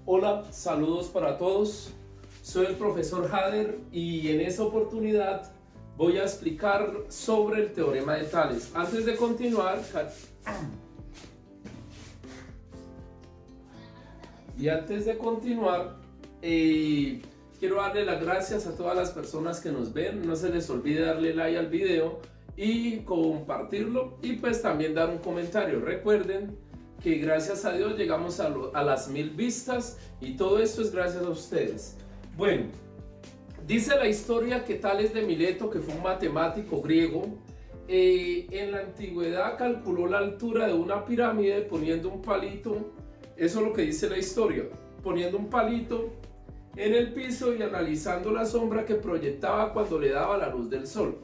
Hola, saludos para todos. Soy el profesor Hader y en esta oportunidad voy a explicar sobre el teorema de Tales. Antes de continuar, quiero darle las gracias a todas las personas que nos ven. No se les olvide darle like al video y compartirlo, y pues también dar un comentario. Recuerden que gracias a Dios llegamos a las 1000 vistas y todo esto es gracias a ustedes. Bueno, dice la historia que Tales de Mileto, que fue un matemático griego, en la antigüedad calculó la altura de una pirámide poniendo un palito. Eso es lo que dice la historia: poniendo un palito en el piso y analizando la sombra que proyectaba cuando le daba la luz del sol.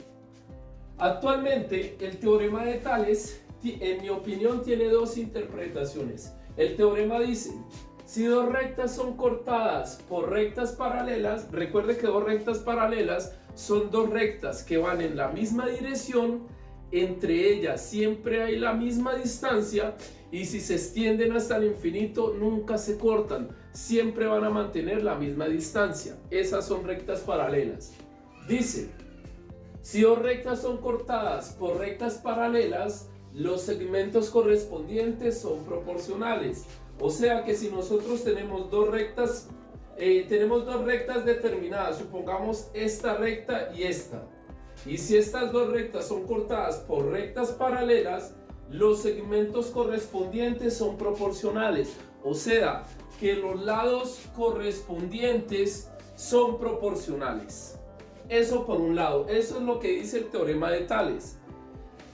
Actualmente el teorema de Tales, en mi opinión, tiene dos interpretaciones. El teorema dice: si dos rectas son cortadas por rectas paralelas, recuerde que dos rectas paralelas son dos rectas que van en la misma dirección, entre ellas siempre hay la misma distancia, y si se extienden hasta el infinito nunca se cortan, siempre van a mantener la misma distancia. Esas son rectas paralelas. Dice: si dos rectas son cortadas por rectas paralelas, los segmentos correspondientes son proporcionales. O sea que si nosotros tenemos dos rectas determinadas, supongamos esta recta y esta, y si estas dos rectas son cortadas por rectas paralelas, los segmentos correspondientes son proporcionales. O sea que los lados correspondientes son proporcionales. Eso por un lado, eso es lo que dice el teorema de Tales.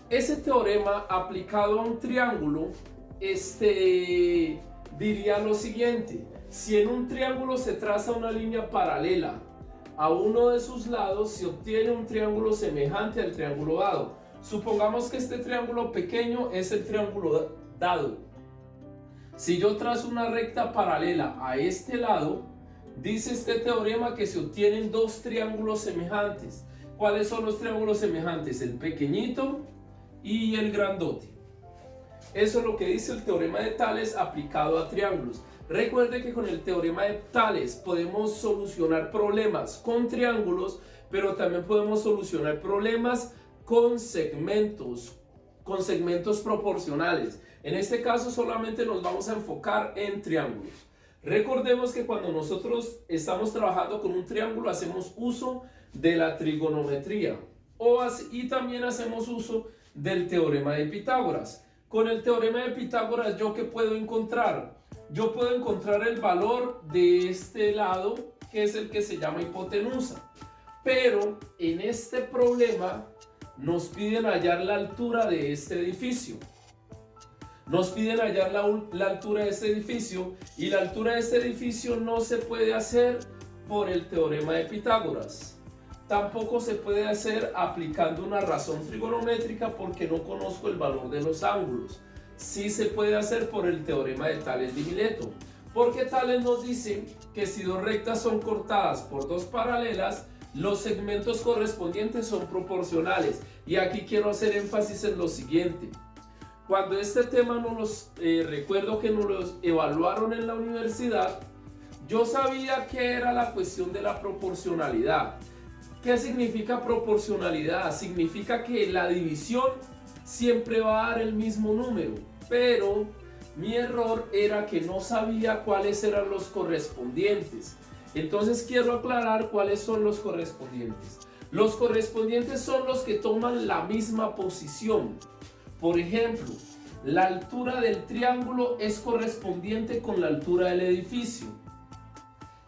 Ese teorema aplicado a un triángulo, diría lo siguiente: si en un triángulo se traza una línea paralela a uno de sus lados, se obtiene un triángulo semejante al triángulo dado. Supongamos que este triángulo pequeño es el triángulo dado. Si yo trazo una recta paralela a este lado, dice este teorema que se obtienen dos triángulos semejantes. ¿Cuáles son los triángulos semejantes? El pequeñito y el grandote. Eso es lo que dice el teorema de Tales aplicado a triángulos. Recuerde que con el teorema de Tales podemos solucionar problemas con triángulos, pero también podemos solucionar problemas con segmentos proporcionales. En este caso solamente nos vamos a enfocar en triángulos. Recordemos que cuando nosotros estamos trabajando con un triángulo hacemos uso de la trigonometría y también hacemos uso del teorema de Pitágoras. Con el teorema de Pitágoras, ¿yo qué puedo encontrar? Yo puedo encontrar el valor de este lado, que es el que se llama hipotenusa. Pero en este problema nos piden hallar la altura de este edificio. Nos piden hallar la altura de este edificio, y la altura de este edificio no se puede hacer por el teorema de Pitágoras. Tampoco se puede hacer aplicando una razón trigonométrica porque no conozco el valor de los ángulos. Sí se puede hacer por el teorema de Tales de Mileto, porque Tales nos dice que si dos rectas son cortadas por dos paralelas, los segmentos correspondientes son proporcionales. Y aquí quiero hacer énfasis en lo siguiente: cuando este tema recuerdo que nos lo evaluaron en la universidad, yo sabía que era la cuestión de la proporcionalidad. ¿Qué significa proporcionalidad? Significa que la división siempre va a dar el mismo número, pero mi error era que no sabía cuáles eran los correspondientes. Entonces quiero aclarar cuáles son los correspondientes. Los correspondientes son los que toman la misma posición. Por ejemplo, la altura del triángulo es correspondiente con la altura del edificio.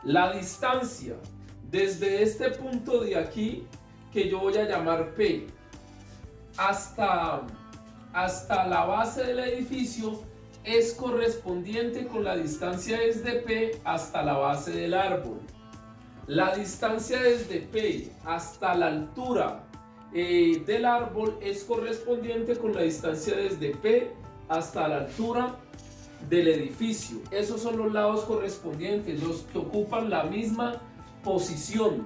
La distancia desde este punto de aquí, que yo voy a llamar P, hasta la base del edificio es correspondiente con la distancia desde P hasta la base del árbol. La distancia desde P hasta la altura del árbol es correspondiente con la distancia desde P hasta la altura del edificio. Esos son los lados correspondientes, los que ocupan la misma posición.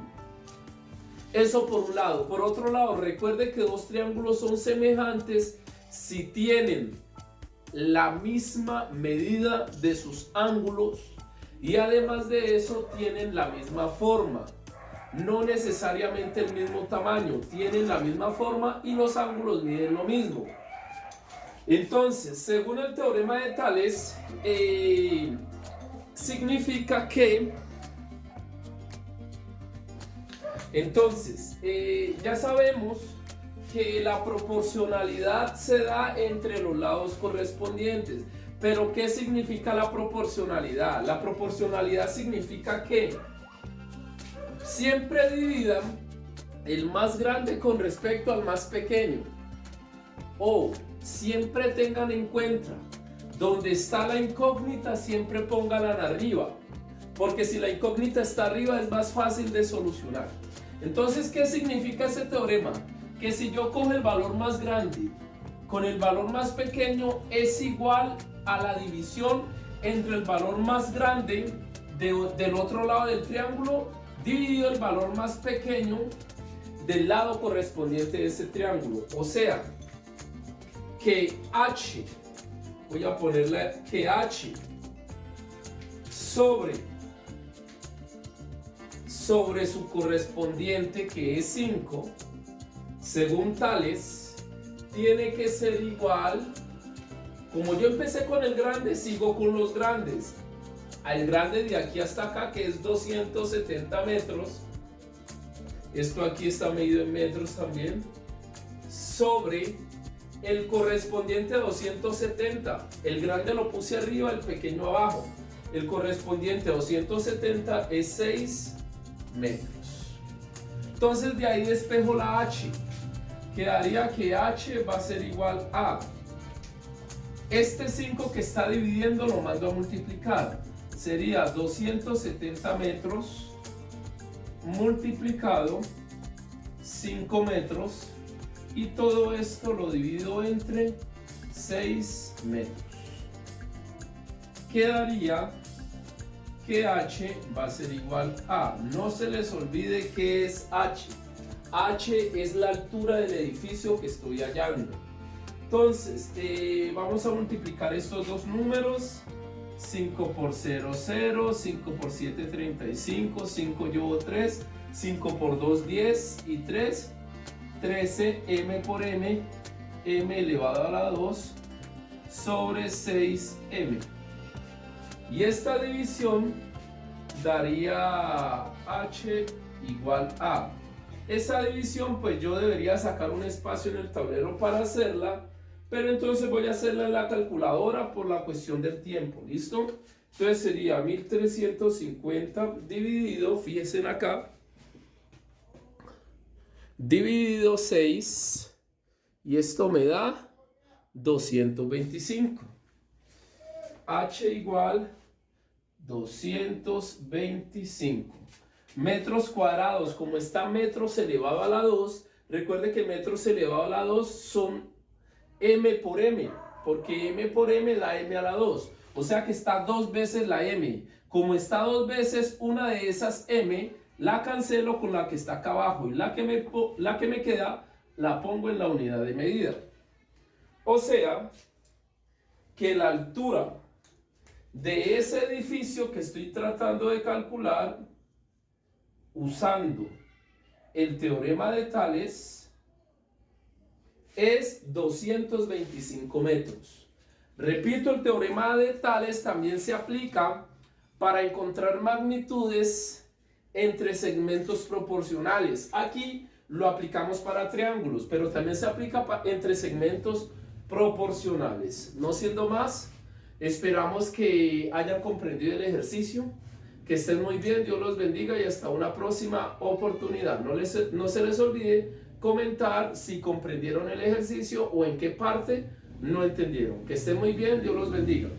Eso por un lado. Por otro lado, recuerde que dos triángulos son semejantes si tienen la misma medida de sus ángulos, y además de eso tienen la misma forma. No necesariamente el mismo tamaño, tienen la misma forma y los ángulos miden lo mismo. Entonces, según el teorema de Tales, significa que, entonces, ya sabemos que la proporcionalidad se da entre los lados correspondientes. Pero, ¿qué significa la proporcionalidad? La proporcionalidad significa que siempre dividan el más grande con respecto al más pequeño. O siempre tengan en cuenta, donde está la incógnita, siempre pónganla arriba. Porque si la incógnita está arriba es más fácil de solucionar. Entonces, ¿qué significa ese teorema? Que si yo cojo el valor más grande con el valor más pequeño es igual a la división entre el valor más grande del otro lado del triángulo dividido el valor más pequeño del lado correspondiente de ese triángulo. O sea, que H, voy a ponerle que H sobre su correspondiente, que es 5, según Tales, tiene que ser igual. Como yo empecé con el grande, sigo con los grandes. Al grande de aquí hasta acá, que es 270 metros. Esto aquí está medido en metros también. Sobre el correspondiente a 270. El grande lo puse arriba, el pequeño abajo. El correspondiente a 270 es 6 metros. Entonces de ahí despejo la H. Quedaría que H va a ser igual a este 5 que está dividiendo, lo mando a multiplicar. Sería 270 metros multiplicado 5 metros. Y todo esto lo divido entre 6 metros. Quedaría que H va a ser igual a, no se les olvide que es H. H es la altura del edificio que estoy hallando. Entonces, vamos a multiplicar estos dos números. 5 por 0, 0, 5 por 7, 35, 5 llevo 3, 5 por 2, 10 y 3, 13, m por m, m elevado a la 2 sobre 6m. Y esta división daría h igual a. Esa división, pues yo debería sacar un espacio en el tablero para hacerla, pero entonces voy a hacerla en la calculadora por la cuestión del tiempo, ¿listo? Entonces sería 1350 dividido, fíjense acá, dividido 6, y esto me da 225. H igual 225 metros cuadrados. Como está metros elevado a la 2, recuerde que metros elevado a la 2 son m por m, porque m por m da m a la 2, o sea que está dos veces la m. Como está dos veces una de esas m, la cancelo con la que está acá abajo, y la que me queda la pongo en la unidad de medida. O sea que la altura de ese edificio que estoy tratando de calcular usando el teorema de Tales es 225 metros. Repito, el teorema de Tales también se aplica para encontrar magnitudes entre segmentos proporcionales. Aquí lo aplicamos para triángulos, pero también se aplica entre segmentos proporcionales. No siendo más, esperamos que hayan comprendido el ejercicio. Que estén muy bien, Dios los bendiga y hasta una próxima oportunidad. No se les olvide comentar si comprendieron el ejercicio o en qué parte no entendieron. Que estén muy bien, Dios los bendiga.